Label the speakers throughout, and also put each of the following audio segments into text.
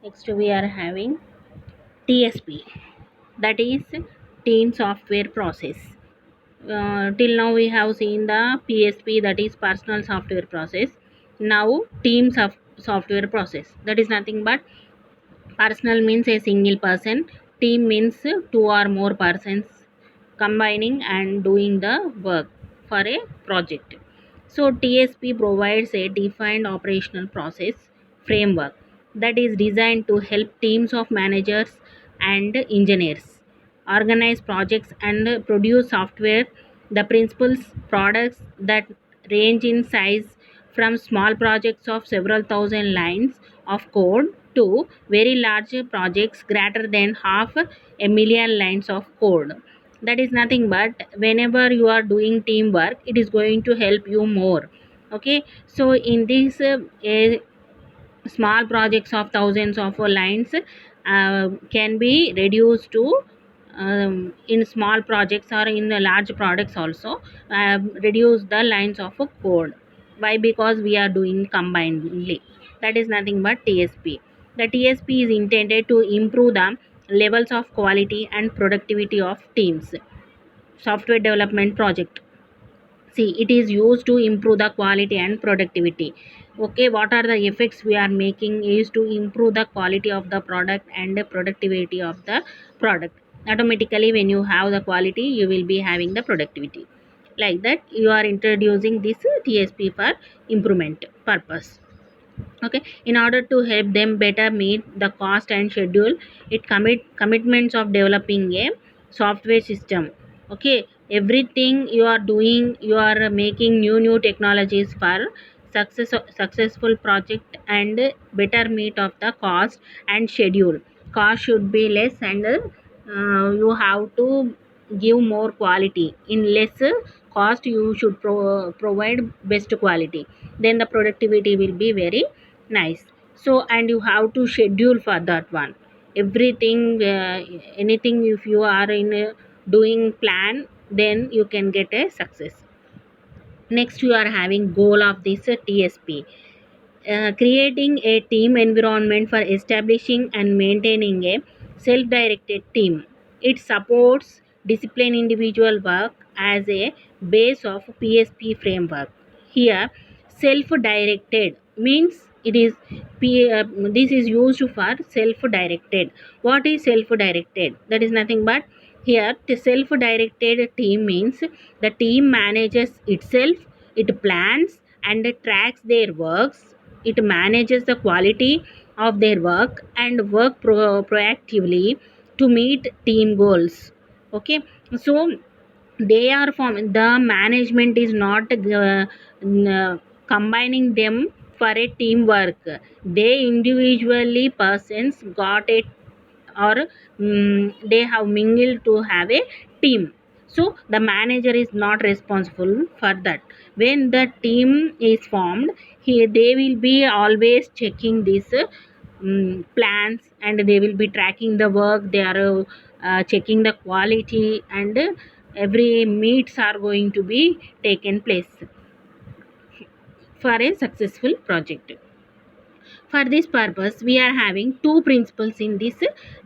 Speaker 1: Next we are having TSP, that is team software process. Till now we have seen the PSP, that is personal software process. Now teams of software process, that is nothing but personal means a single person, team means two or more persons combining and doing the work for a project. So TSP provides a defined operational process framework that is designed to help teams of managers and engineers organize projects and produce software. The principles products that range in size from small projects of several thousand lines of code to very large projects greater than half a million lines of code. That is nothing but whenever you are doing teamwork, it is going to help you more. Okay, so in this small projects of thousands of lines can be reduced to in small projects or in large products also, reduce the lines of code. Why? Because we are doing combinedly. That is nothing but TSP. The TSP is intended to improve the levels of quality and productivity of teams. Software development project, see, it is used to improve the quality and productivity. Okay, what are the effects we are making is to improve the quality of the product and the productivity of the product. Automatically when you have the quality, you will be having the productivity. Like that you are introducing this TSP for improvement purpose. Okay, in order to help them better meet the cost and schedule, it commitments of developing a software system. Okay, everything you are doing, you are making new technologies for successful project and better meet of the cost and schedule. Cost should be less and you have to give more quality. In less cost you should provide best quality, then the productivity will be very nice. So and you have to schedule for that one. Everything anything if you are in doing plan, then you can get a success. Next you are having goal of this TSP, creating a team environment for establishing and maintaining a self directed team. It supports discipline individual work as a base of PSP framework. Here, self directed means it is this is used for self directed. What is self directed? That is nothing but here the self directed team means the team manages itself, it plans and tracks their works, it manages the quality of their work and work proactively to meet team goals. Okay, so they are from the management is not combining them for a teamwork. They individually persons got it, or they have mingled to have a team. So the manager is not responsible for that. When the team is formed, they will be always checking these plans and they will be tracking the work. They are checking the quality and every meets are going to be taken place for a successful project. For this purpose, we are having two principles in this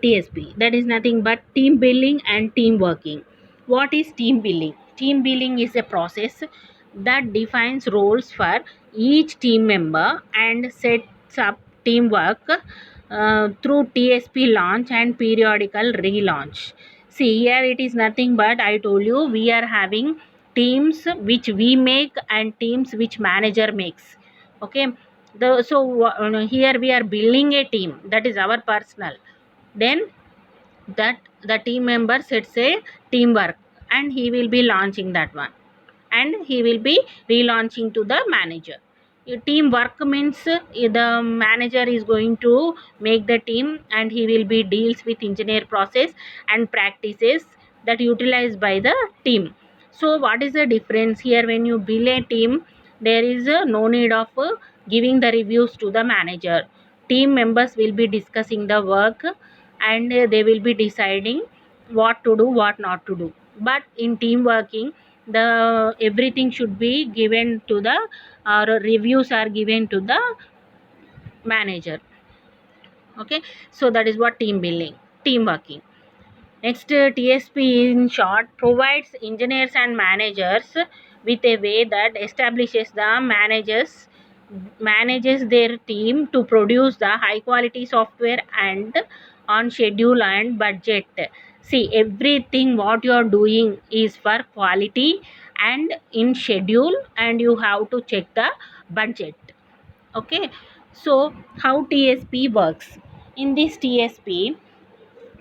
Speaker 1: TSP. That is nothing but team building and team working. What is team building? Team building is a process that defines roles for each team member and sets up teamwork through TSP launch and periodical relaunch. See, here it is nothing but I told you we are having teams which we make and teams which manager makes. Okay, here we are building a team, that is our personal. Then that the team member sets a teamwork and he will be launching that one and he will be relaunching to the manager. Teamwork means the manager is going to make the team and he will be deals with engineer process and practices that utilized by the team. So what is the difference here? When you build a team, there is no need of giving the reviews to the manager. Team members will be discussing the work and they will be deciding what to do, what not to do. But in team working, the everything should be given to the, or reviews are given to the manager. Okay, so that is what team building, team working. Next, TSP in short provides engineers and managers with a way that establishes the manages their team to produce the high quality software and on schedule and budget. See, everything what you are doing is for quality and in schedule, and you have to check the budget. Okay, so how TSP works? In this TSP,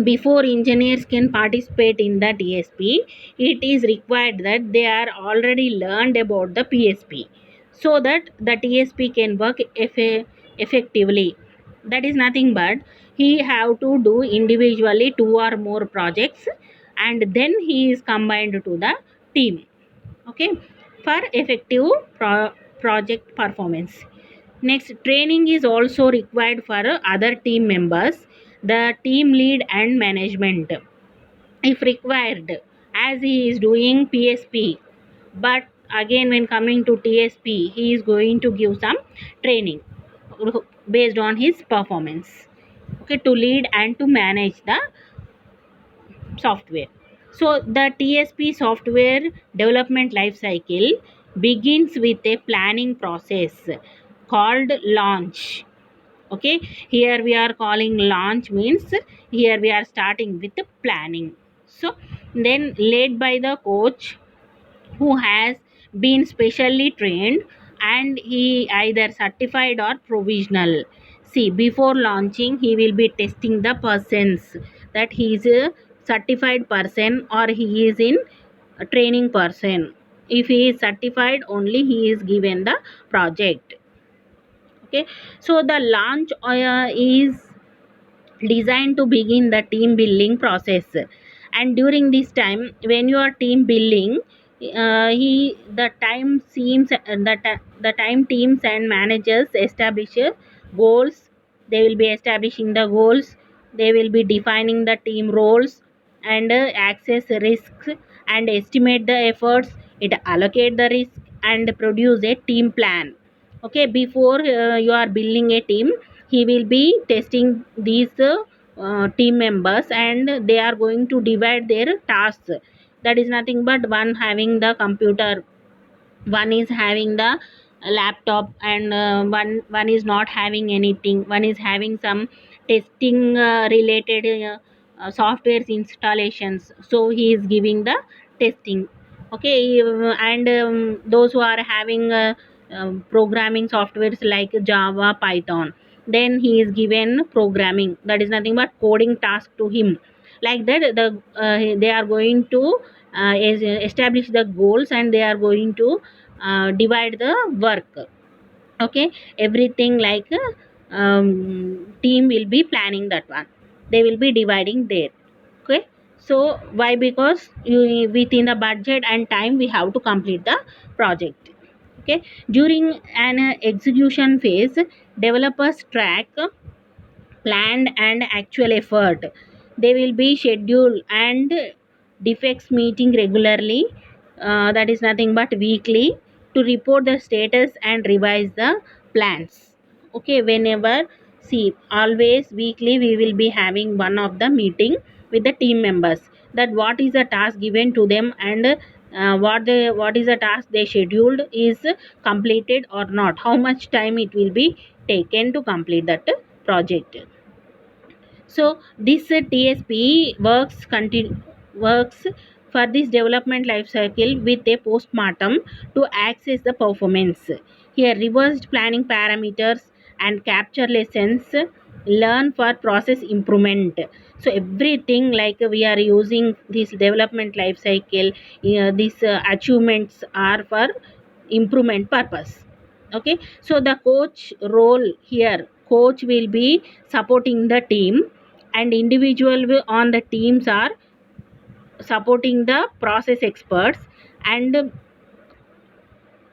Speaker 1: before engineers can participate in the TSP, it is required that they are already learned about the PSP, so that the TSP can work effectively. That is nothing but he have to do individually two or more projects, and then he is combined to the team. Okay, for effective project performance. Next, training is also required for other team members, the team lead and management, if required, as he is doing PSP. But again, when coming to TSP, he is going to give some training based on his performance. Okay, to lead and to manage the software. So the TSP software development life cycle begins with a planning process called launch. Okay, here we are calling launch means here we are starting with the planning. So then led by the coach who has been specially trained, and he either certified or provisional. See, before launching he will be testing the persons, that he is a certified person or he is in a training person. If he is certified, only he is given the project. Okay, so the launch is designed to begin the team building process, and during this time when you are team building, he the time seems the time teams and managers establish goals. They will be establishing the goals, they will be defining the team roles and access risks and estimate the efforts, it allocate the risk and produce a team plan. Okay, before you are building a team, he will be testing these team members, and they are going to divide their tasks. That is nothing but one having the computer, one is having the laptop, and one is not having anything, one is having some testing related softwares installations, so he is giving the testing. Okay, and those who are having programming softwares like Java, Python, then he is given programming, that is nothing but coding task to him. Like that, they are going to establish the goals, and they are going to divide the work. Okay, everything like team will be planning that one, they will be dividing there. Okay, so why? Because within the budget and time we have to complete the project. Okay, during an execution phase, developers track planned and actual effort. They will be scheduled and defects meeting regularly, that is nothing but weekly, to report the status and revise the plans. Okay, whenever, see, always weekly we will be having one of the meeting with the team members, that what is the task given to them, and what is the task they scheduled is completed or not, how much time it will be taken to complete that project. So this TSP works for this development life cycle with a postmortem to access the performance. Here, reversed planning parameters and capture lessons learn for process improvement. So everything like we are using this development life cycle, these achievements are for improvement purpose. Okay, so the coach role here, coach will be supporting the team, and individual on the teams are supporting the process experts, and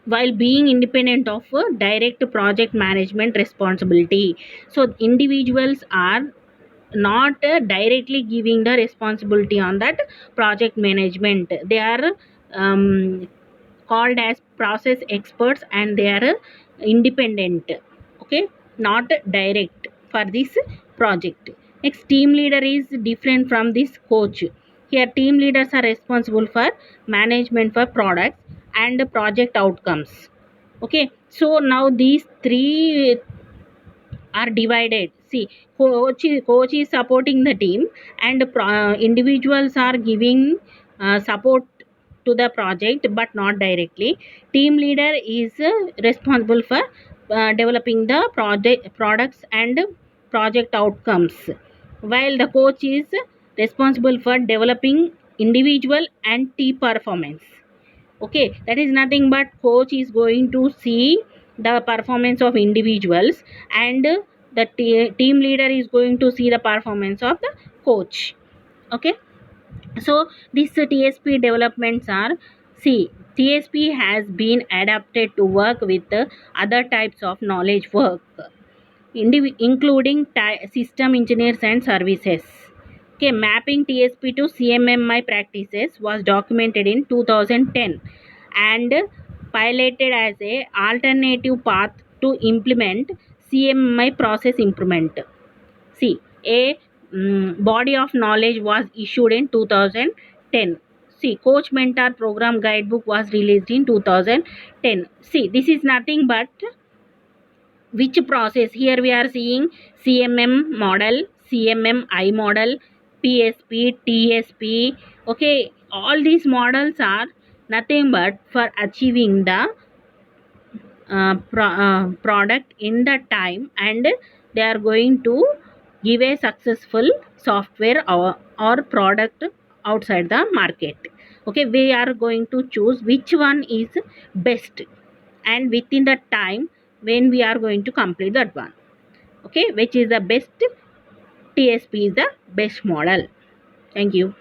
Speaker 1: while being independent of direct project management responsibility. So individuals are not directly giving the responsibility on that project management, they are um, called as process experts, and they are independent. Okay, not direct for this project. Next, team leader is different from this coach. Here team leaders are responsible for management for products and project outcomes. Okay, so now these three are divided. See, coach is supporting the team, and individuals are giving support to the project but not directly. Team leader is responsible for developing the project products and project outcomes, while the coach is responsible for developing individual and team performance. Okay, that is nothing but coach is going to see the performance of individuals, and the team leader is going to see the performance of the coach. Okay, so these TSP developments are, see, TSP has been adapted to work with other types of knowledge work, including system engineers and services. Okay, mapping TSP to CMMI practices was documented in 2010 and piloted as a alternative path to implement CMMI process improvement. See, a body of knowledge was issued in 2010. See, coach mentor program guidebook was released in 2010. See, this is nothing but which process. Here we are seeing CMM model, CMMI model, PSP, TSP. Okay, all these models are nothing but for achieving the product in the time, and they are going to give a successful software or product outside the market. Okay, we are going to choose which one is best and within the time when we are going to complete that one. Okay, which is the best, TSP is the best model. Thank you.